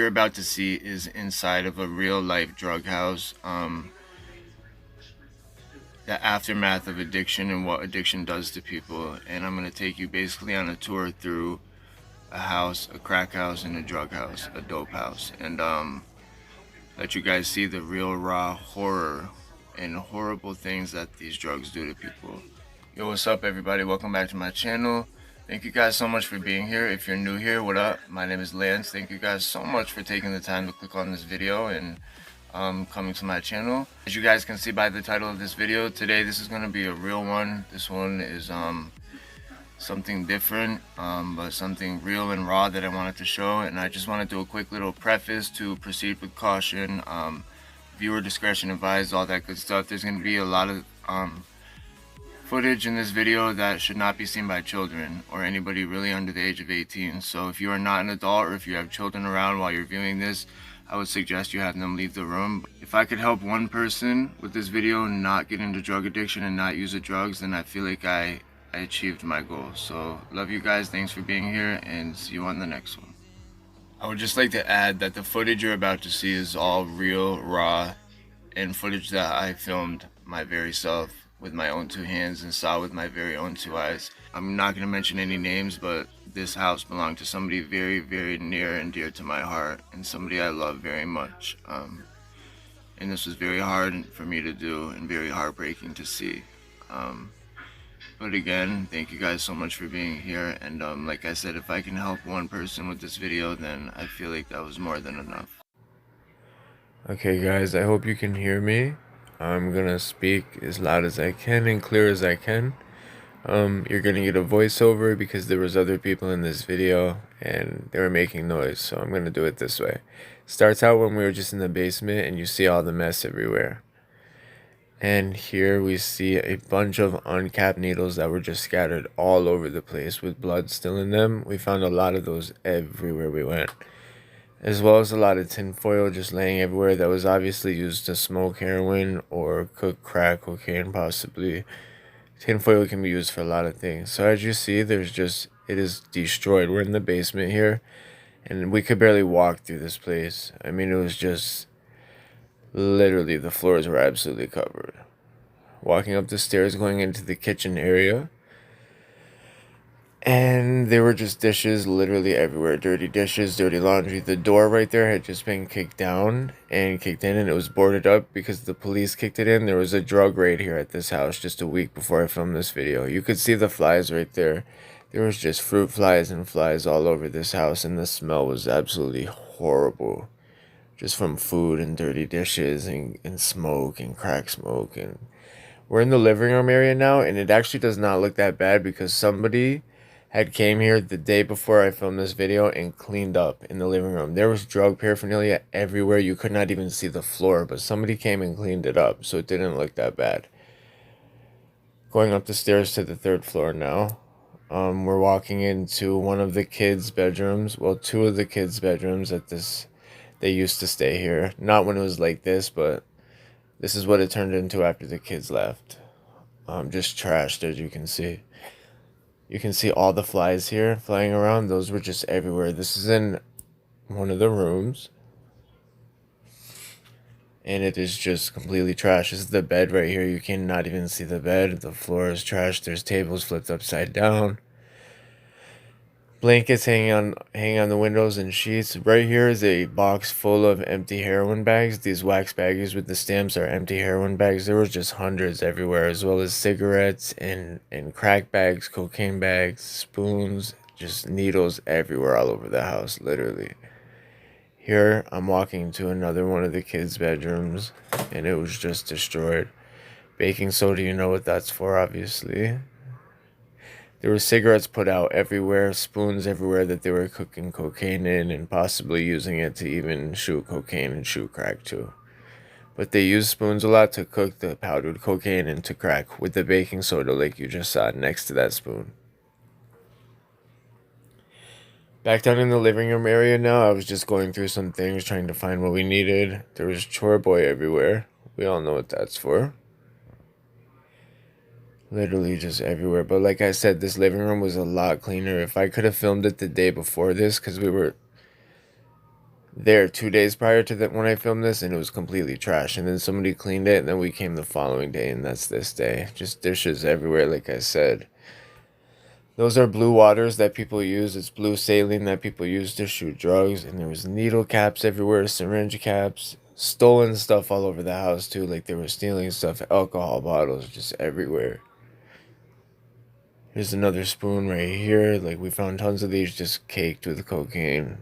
you're about to see is inside of a real life drug house. The aftermath of addiction and what addiction does to people. And I'm going to take you basically on a tour through a house, a crack house, and a drug house, a dope house. And let you guys see the real raw horror and horrible things that these drugs do to people. Yo, what's up everybody? Welcome back to my channel. Thank you guys so much for being here. If you're new here, what up? My name is Lance. Thank you guys so much for taking the time to click on this video and coming to my channel. As you guys can see by the title of this video, today this is going to be a real one. This one is something different, but something real and raw that I wanted to show. And I just want to do a quick little preface to proceed with caution. Viewer discretion advised, all that good stuff. There's going to be a lot of footage in this video that should not be seen by children or anybody really under the age of 18. So if you are not an adult or if you have children around while you're viewing this, I would suggest you have them leave the room. If I could help one person with this video not get into drug addiction and not use the drugs, then I feel like I achieved my goal. So love you guys, thanks for being here, and see you on the next one. I would just like to add that the footage you're about to see is all real, raw, and footage that I filmed my very self with my own two hands and saw with my very own two eyes. I'm not going to mention any names, but this house belonged to somebody very, very near and dear to my heart, and somebody I love very much. And this was very hard for me to do and very heartbreaking to see. But again, thank you guys so much for being here, and like I said, if I can help one person with this video, then I feel like that was more than enough. Okay guys, I hope you can hear me. I'm gonna speak as loud as I can and clear as I can. You're gonna get a voiceover because there was other people in this video and they were making noise, so I'm gonna do it this way. Starts out when we were just in the basement and you see all the mess everywhere. And here we see a bunch of uncapped needles that were just scattered all over the place with blood still in them. We found a lot of those everywhere we went, as well as a lot of tinfoil just laying everywhere that was obviously used to smoke heroin or cook crack cocaine possibly. Tinfoil can be used for a lot of things. So as you see, it is destroyed. We're in the basement here, and we could barely walk through this place. I mean, it was just literally the floors were absolutely covered. Walking up the stairs, going into the kitchen area, and there were just dishes literally everywhere. Dirty dishes, dirty laundry. The door right there had just been kicked down and kicked in, and it was boarded up because the police kicked it in. There was a drug raid here at this house just a week before I filmed this video. You could see the flies right there. There was just fruit flies and flies all over this house, and the smell was absolutely horrible. Just from food and dirty dishes and smoke and crack smoke. And we're in the living room area now, and it actually does not look that bad because somebody had came here the day before I filmed this video and cleaned up in the living room. There was drug paraphernalia everywhere. You could not even see the floor, but somebody came and cleaned it up, so it didn't look that bad. Going up the stairs to the third floor now. We're walking into one of the kids' bedrooms. Well, two of the kids' bedrooms they used to stay here. Not when it was like this, but this is what it turned into after the kids left. Just trashed, as you can see. You can see all the flies here flying around. Those were just everywhere. This is in one of the rooms, and it is just completely trashed. This is the bed right here. You cannot even see the bed. The floor is trashed. There's tables flipped upside down. Blankets hanging on the windows and sheets. Right here is a box full of empty heroin bags. These wax baggies with the stamps are empty heroin bags. There was just hundreds everywhere, as well as cigarettes and crack bags, cocaine bags, spoons, just needles everywhere all over the house, literally. Here, I'm walking to another one of the kids' bedrooms, and it was just destroyed. Baking soda, you know what that's for, obviously. There were cigarettes put out everywhere, spoons everywhere that they were cooking cocaine in and possibly using it to even shoot cocaine and shoot crack too. But they used spoons a lot to cook the powdered cocaine into crack with the baking soda like you just saw next to that spoon. Back down in the living room area now, I was just going through some things, trying to find what we needed. There was chore boy everywhere. We all know what that's for. Literally just everywhere. But like I said, this living room was a lot cleaner. If I could have filmed it the day before this, because we were there 2 days prior to that when I filmed this, and it was completely trash. And then somebody cleaned it, and then we came the following day, and that's this day. Just dishes everywhere, like I said. Those are blue waters that people use. It's blue saline that people use to shoot drugs. And there was needle caps everywhere, syringe caps, stolen stuff all over the house too. Like they were stealing stuff, alcohol bottles just everywhere. Here's another spoon right here. Like we found tons of these just caked with cocaine.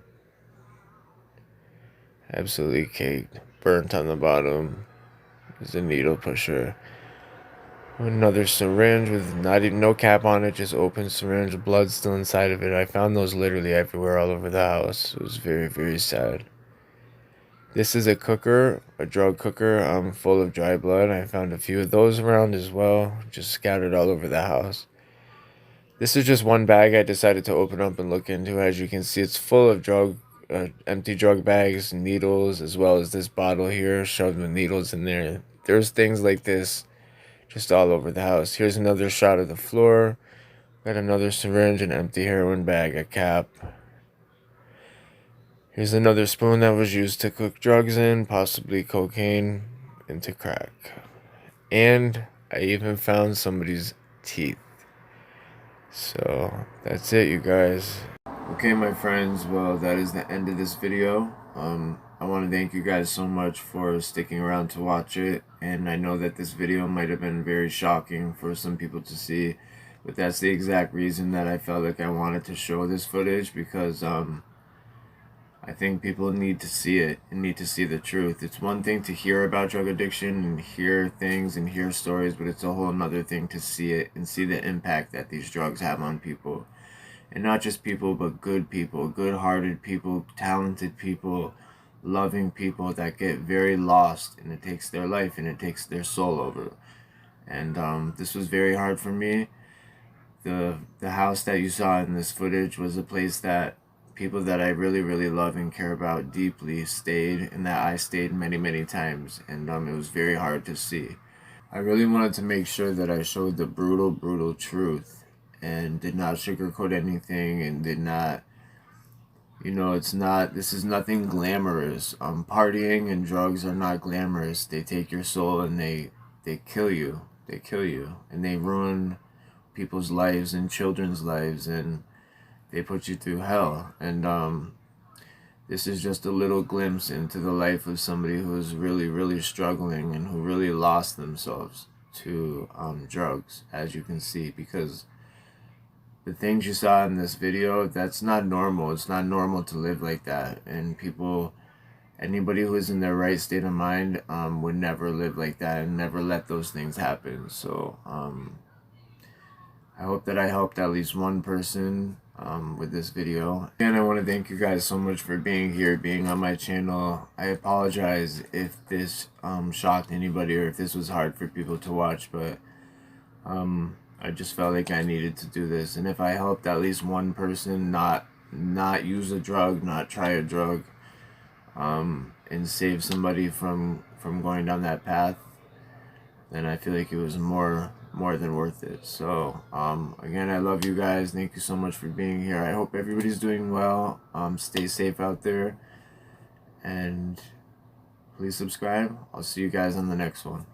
Absolutely caked. Burnt on the bottom. There's a needle pusher. Another syringe with not even no cap on it, just open syringe, blood still inside of it. I found those literally everywhere all over the house. It was very, very sad. This is a cooker, a drug cooker, full of dry blood. I found a few of those around as well, just scattered all over the house. This is just one bag I decided to open up and look into. As you can see, it's full of empty drug bags, needles, as well as this bottle here shoved with needles in there. There's things like this just all over the house. Here's another shot of the floor. Got another syringe, an empty heroin bag, a cap. Here's another spoon that was used to cook drugs in, possibly cocaine, into crack. And I even found somebody's teeth. So that's it, you guys. Okay, my friends, well, that is the end of this video. I want to thank you guys so much for sticking around to watch it, and I know that this video might have been very shocking for some people to see, but that's the exact reason that I felt like I wanted to show this footage, because I think people need to see it and need to see the truth. It's one thing to hear about drug addiction and hear things and hear stories, but it's a whole nother thing to see it and see the impact that these drugs have on people. And not just people, but good people, good-hearted people, talented people, loving people that get very lost, and it takes their life and it takes their soul over. And this was very hard for me. The house that you saw in this footage was a place that people that I really, really love and care about deeply stayed, and that I stayed many, many times. And it was very hard to see. I really wanted to make sure that I showed the brutal, brutal truth and did not sugarcoat anything and did not, this is nothing glamorous. Partying and drugs are not glamorous. They take your soul and they kill you. They kill you. And they ruin people's lives and children's lives, and they put you through hell. And this is just a little glimpse into the life of somebody who is really, really struggling and who really lost themselves to drugs, as you can see, because the things you saw in this video, that's not normal. It's not normal to live like that. And anybody who is in their right state of mind would never live like that and never let those things happen. So I hope that I helped at least one person with this video. And I want to thank you guys so much for being here, being on my channel. I apologize if this shocked anybody or if this was hard for people to watch, but I just felt like I needed to do this. And if I helped at least one person not use a drug, not try a drug, and save somebody from going down that path, then I feel like it was more than worth it. So again, I love you guys. Thank you so much for being here. I hope everybody's doing well. Stay safe out there, and please subscribe. I'll see you guys on the next one.